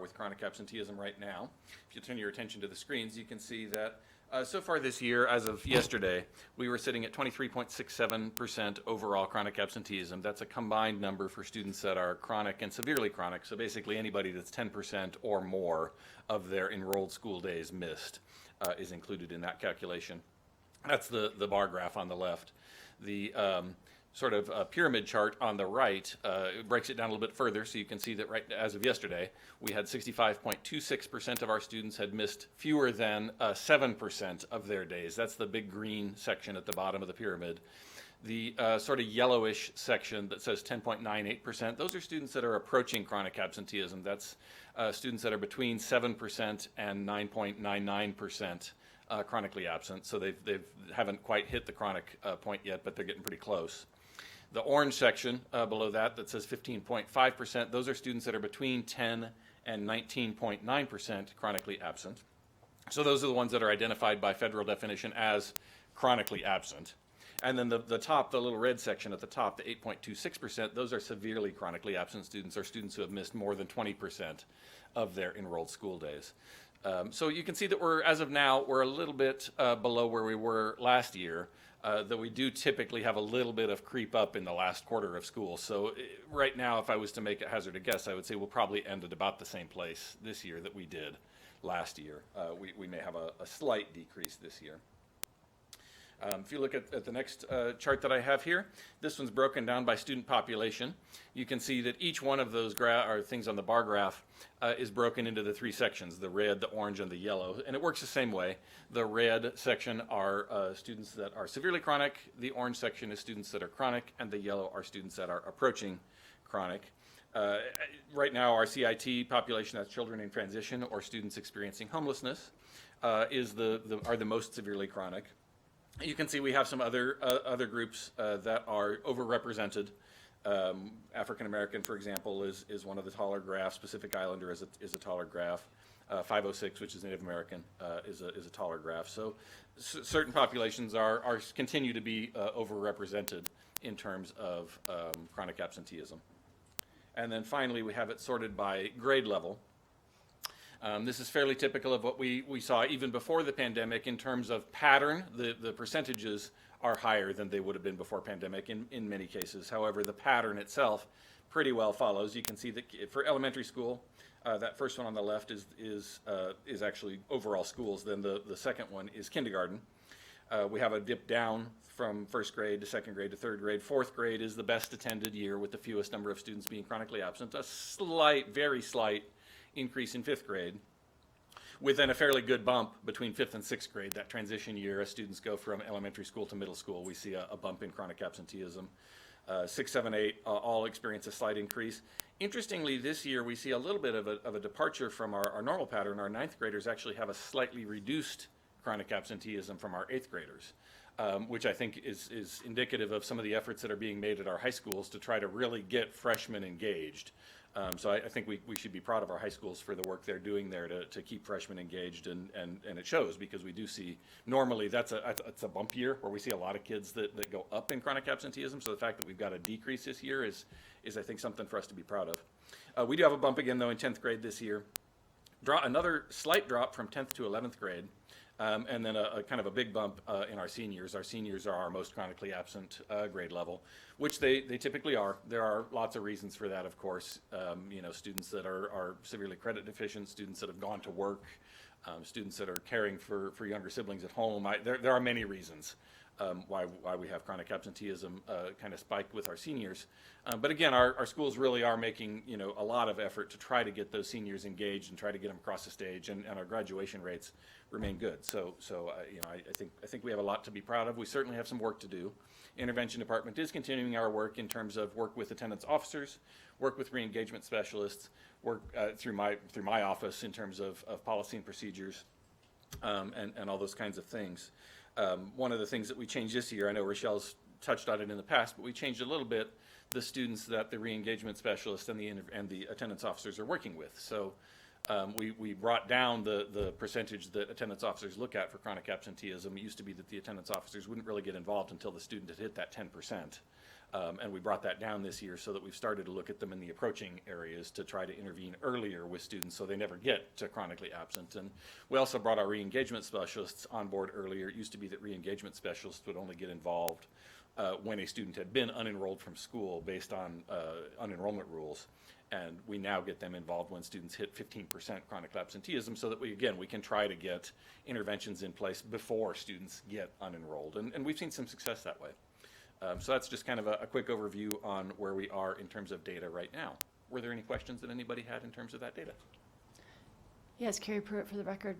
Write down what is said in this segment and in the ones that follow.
with chronic absenteeism right now. If you turn your attention to the screens, you can see that so far this year, as of yesterday, we were sitting at 23.67% overall chronic absenteeism. That's a combined number for students that are chronic and severely chronic, so basically anybody that's 10% or more of their enrolled school days missed is included in that calculation. That's the bar graph on the left. The sort of pyramid chart on the right breaks it down a little bit further, so you can see that right as of yesterday, we had 65.26% of our students had missed fewer than 7% of their days. That's the big green section at the bottom of the pyramid. The sort of yellowish section that says 10.98%, those are students that are approaching chronic absenteeism. That's students that are between 7% and 9.99% chronically absent, so they haven't quite hit the chronic point yet, but they're getting pretty close. The orange section below that says 15.5%, those are students that are between 10 and 19.9% chronically absent. So those are the ones that are identified by federal definition as chronically absent. And then the top, the little red section at the top, the 8.26%, those are severely chronically absent students, or students who have missed more than 20% of their enrolled school days. So you can see that as of now, we're a little bit below where we were last year, that we do typically have a little bit of creep up in the last quarter of school. So right now, if I was to make a hazard a guess, I would say we'll probably end at about the same place this year that we did last year. We may have a slight decrease this year. If you look at the next chart that I have here, this one's broken down by student population. You can see that each one of those things on the bar graph is broken into the three sections, the red, the orange, and the yellow, and it works the same way. The red section are students that are severely chronic, the orange section is students that are chronic, and the yellow are students that are approaching chronic. Right now, our CIT population, that's children in transition or students experiencing homelessness, are the most severely chronic. You can see we have some other groups that are overrepresented. African American, for example, is one of the taller graphs. Pacific Islander is a taller graph. 506, which is Native American, is a taller graph. So certain populations continue to be overrepresented in terms of chronic absenteeism. And then finally, we have it sorted by grade level. This is fairly typical of what we saw even before the pandemic in terms of pattern. The percentages are higher than they would have been before pandemic in many cases. However, the pattern itself pretty well follows. You can see that for elementary school, that first one on the left is actually overall schools. Then the second one is kindergarten. We have a dip down from first grade to second grade to third grade. Fourth grade is the best attended year with the fewest number of students being chronically absent. A slight, very slight increase in fifth grade, with then a fairly good bump between fifth and sixth grade, that transition year as students go from elementary school to middle school. We see a bump in chronic absenteeism. 6, 7, 8 all experience a slight increase. Interestingly, this year we see a little bit of a departure from our normal pattern. Our ninth graders actually have a slightly reduced chronic absenteeism from our eighth graders, which I think is indicative of some of the efforts that are being made at our high schools to try to really get freshmen engaged. So I think we should be proud of our high schools for the work they're doing there to keep freshmen engaged, and it shows, because we do see, normally it's a bump year where we see a lot of kids that go up in chronic absenteeism, so the fact that we've got a decrease this year is I think something for us to be proud of. We do have a bump again though in 10th grade this year. Another slight drop from 10th to 11th grade. And then a kind of a big bump in our seniors. Our seniors are our most chronically absent grade level, which they typically are. There are lots of reasons for that, of course. Students that are severely credit deficient, students that have gone to work, students that are caring for younger siblings at home. There are many reasons why we have chronic absenteeism kind of spike with our seniors. But again, our schools really are making a lot of effort to try to get those seniors engaged and try to get them across the stage, and our graduation rates remain good. So I think we have a lot to be proud of. We certainly have some work to do. Intervention department is continuing our work in terms of work with attendance officers, work with re-engagement specialists, work through my office in terms of policy and procedures, and all those kinds of things. One of the things that we changed this year, I know Rochelle's touched on it in the past, but we changed a little bit the students that the re-engagement specialists and the attendance officers are working with. So we brought down the percentage that attendance officers look at for chronic absenteeism. It used to be that the attendance officers wouldn't really get involved until the student had hit that 10%. And we brought that down this year so that we've started to look at them in the approaching areas to try to intervene earlier with students so they never get to chronically absent. And we also brought our re-engagement specialists on board earlier. It used to be that re-engagement specialists would only get involved when a student had been unenrolled from school based on unenrollment rules. And we now get them involved when students hit 15% chronic absenteeism so that we can try to get interventions in place before students get unenrolled. And we've seen some success that way. So that's just kind of a quick overview on where we are in terms of data right now. Were there any questions that anybody had in terms of that data? Yes, Carrie Pruitt for the record.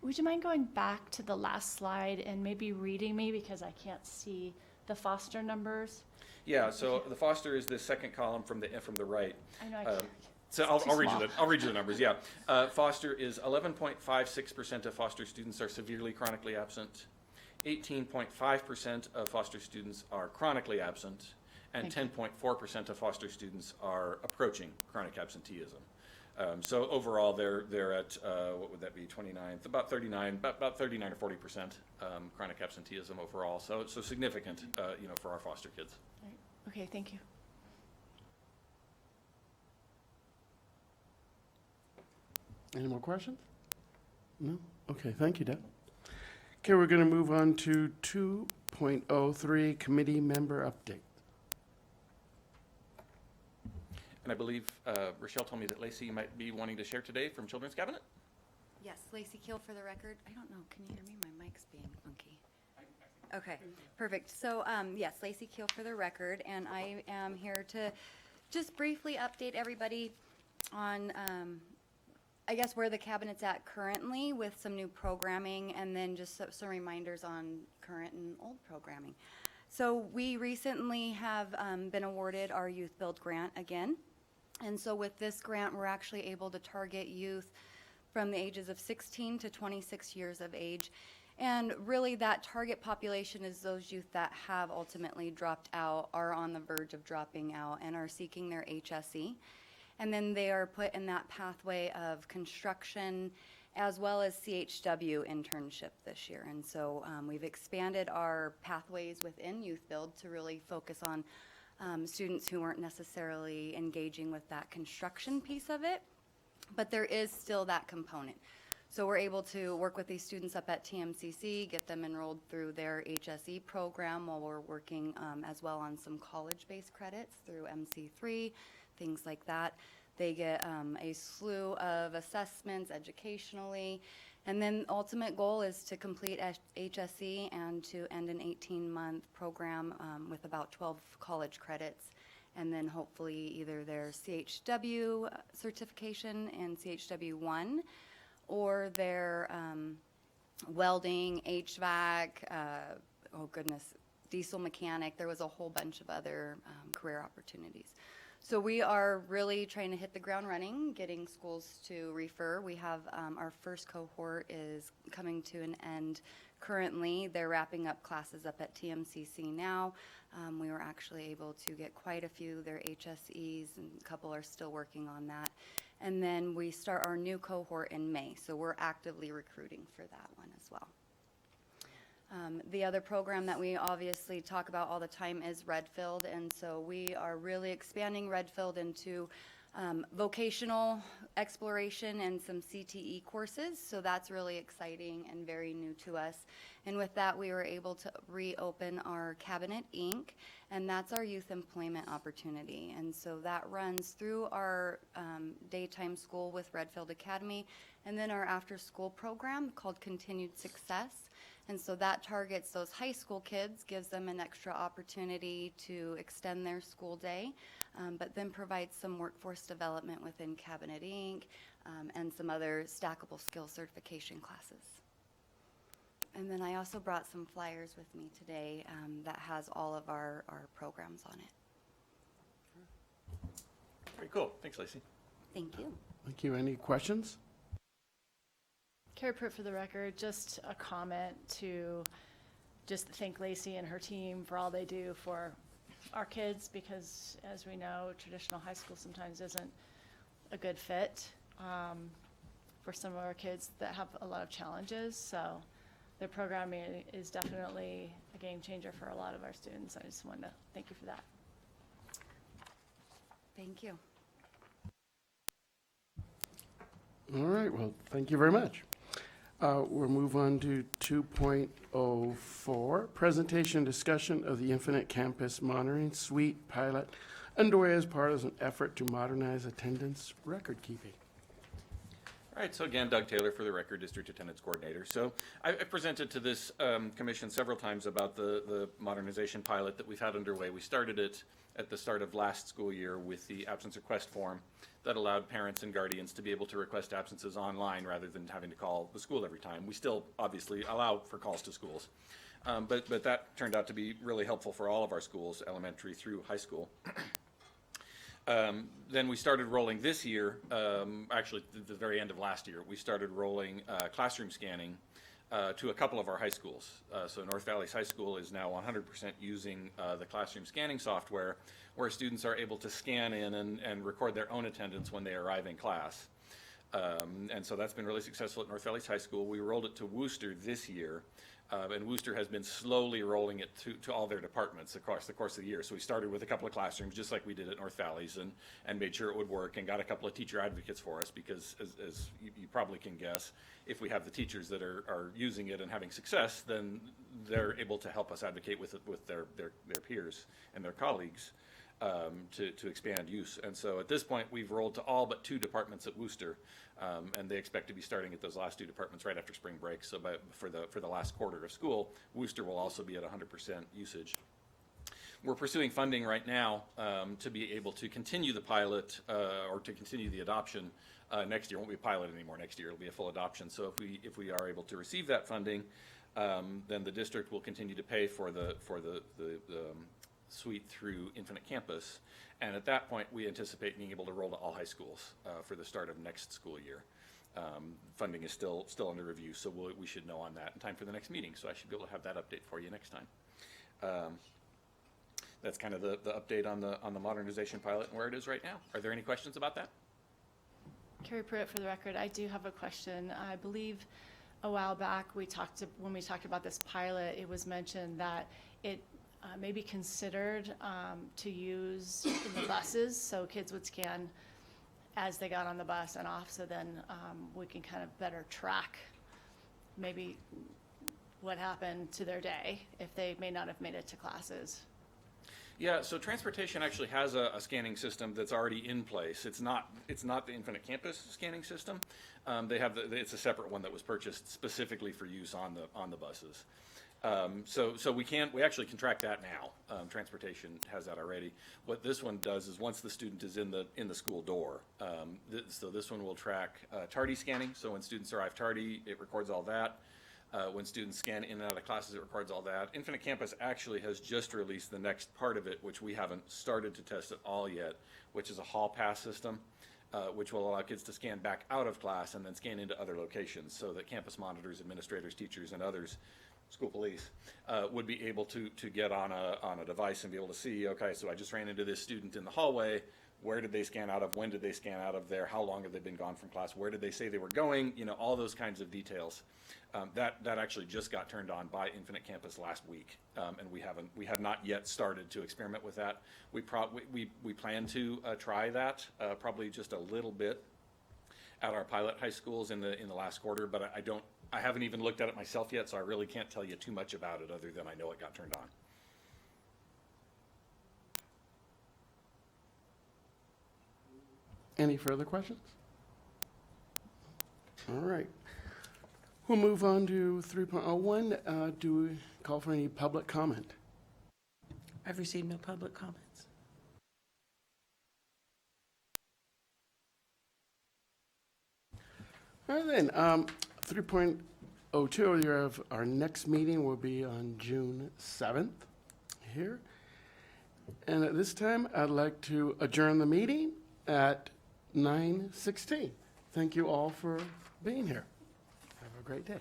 Would you mind going back to the last slide and maybe reading me because I can't see the foster numbers? Yeah, so the foster is the second column from the right. I know I can't. So I'll read you the numbers. Yeah, foster is 11.56% of foster students are severely chronically absent. 18.5% of foster students are chronically absent, and 10.4% of foster students are approaching chronic absenteeism. So overall, they're at what would that be? 29, about 39, about 39 or 40% chronic absenteeism overall. So significant, for our foster kids. Right. Okay, thank you. Any more questions? No? Okay, thank you, Deb. Okay, we're going to move on to 2.03, committee member update. And I believe Rochelle told me that Lacey might be wanting to share today from Children's Cabinet. Yes, Lacey Keel for the record. I don't know, can you hear me? My mic's being funky. Okay, perfect. So, yes, Lacey Keel for the record, and I am here to just briefly update everybody on, I guess, where the cabinet's at currently with some new programming, and then just some reminders on current and old programming. So we recently have been awarded our Youth Build grant again. And so with this grant, we're actually able to target youth from the ages of 16 to 26 years of age. And really that target population is those youth that have ultimately dropped out, are on the verge of dropping out, and are seeking their HSE. And then they are put in that pathway of construction as well as CHW internship this year. And so we've expanded our pathways within Youth Build to really focus on students who weren't necessarily engaging with that construction piece of it, but there is still that component. So we're able to work with these students up at TMCC, get them enrolled through their HSE program while we're working as well on some college-based credits through MC3, things like that. They get a slew of assessments educationally, and then ultimate goal is to complete HSE and to end an 18-month program with about 12 college credits, and then hopefully either their CHW certification and CHW1, or their welding, HVAC, oh goodness, diesel mechanic. There was a whole bunch of other career opportunities. So we are really trying to hit the ground running, getting schools to refer. We have our first cohort is coming to an end currently. They're wrapping up classes up at TMCC now. We were actually able to get quite a few, their HSEs, and a couple are still working on that. And then we start our new cohort in May, so we're actively recruiting for that one as well. The other program that we obviously talk about all the time is Redfield, and so we are really expanding Redfield into vocational exploration and some CTE courses, so that's really exciting and very new to us. And with that, we were able to reopen our Cabinet Inc., and that's our youth employment opportunity. And so that runs through our daytime school with Redfield Academy, and then our after-school program called Continued Success. And so that targets those high school kids, gives them an extra opportunity to extend their school day, but then provides some workforce development within Cabinet Inc. And some other stackable skill certification classes. And then I also brought some flyers with me today that has all of our programs on it. Very cool. Thanks, Lacey. Thank you. Thank you. Any questions? Carrie Pruitt for the record, just a comment to just thank Lacey and her team for all they do for our kids, because as we know, traditional high school sometimes isn't a good fit for some of our kids that have a lot of challenges. So their programming is definitely a game changer for a lot of our students. I just wanted to thank you for that. Thank you. All right, well, thank you very much. We'll move on to 2.04, presentation and discussion of the Infinite Campus Monitoring Suite pilot underway as part of an effort to modernize attendance record keeping. All right, so again, Doug Taylor for the record, District Attendance Coordinator. So I presented to this commission several times about the modernization pilot that we've had underway. We started it at the start of last school year with the absence request form that allowed parents and guardians to be able to request absences online rather than having to call the school every time. We still obviously allow for calls to schools, but that turned out to be really helpful for all of our schools, elementary through high school. Then we started rolling this year, actually at the very end of last year, we started rolling classroom scanning to a couple of our high schools. So North Valley's high school is now 100% using the classroom scanning software, where students are able to scan in and record their own attendance when they arrive in class. And so that's been really successful at North Valley's high school. We rolled it to Worcester this year. And Worcester has been slowly rolling it to all their departments across the course of the year. So we started with a couple of classrooms, just like we did at North Valley's, and made sure it would work, and got a couple of teacher advocates for us, because as you probably can guess, if we have the teachers that are using it and having success, then they're able to help us advocate with their peers and their colleagues to expand use. And so at this point, we've rolled to all but 2 departments at Worcester, and they expect to be starting at those last 2 departments right after spring break. So for the last quarter of school, Worcester will also be at 100% usage. We're pursuing funding right now to be able to continue the pilot or to continue the adoption next year. It won't be a pilot anymore next year. It'll be a full adoption. So if we are able to receive that funding, then the district will continue to pay for the suite through Infinite Campus, and at that point we anticipate being able to roll to all high schools for the start of next school year. Funding is still under review, so we should know on that in time for the next meeting, so I should be able to have that update for you next time. That's kind of the update on the modernization pilot and where it is right now. Are there any questions about that? Carrie Pruitt for the record. I do have a question. I believe a while back when we talked about this pilot, it was mentioned that it may be considered to use in the buses, so kids would scan as they got on the bus and off, so then we can kind of better track maybe what happened to their day if they may not have made it to classes. Yeah, so transportation actually has a scanning system that's already in place. It's not the Infinite Campus scanning system. They have it's a separate one that was purchased specifically for use on the buses. So we actually can track that now. Transportation has that already. What this one does is once the student is in the school door, so this one will track tardy scanning. So when students arrive tardy, it records all that. When students scan in and out of classes, it records all that. Infinite Campus actually has just released the next part of it, which we haven't started to test at all yet, which is a hall pass system, which will allow kids to scan back out of class and then scan into other locations, so that campus monitors, administrators, teachers, and others, school police, would be able to get on a device and be able to see, okay, so I just ran into this student in the hallway. Where did they scan out of? When did they scan out of there? How long have they been gone from class? Where did they say they were going? You know, all those kinds of details. That actually just got turned on by Infinite Campus last week, and we have not yet started to experiment with that. We plan to try that probably just a little bit at our pilot high schools in the last quarter, but I haven't even looked at it myself yet, so I really can't tell you too much about it other than I know it got turned on. Any further questions? All right. We'll move on to 3.01. Do we call for any public comment? I've received no public comments. All right then, 3.02, our next meeting will be on June 7th here. And at this time, I'd like to adjourn the meeting at 9:16. Thank you all for being here. Have a great day.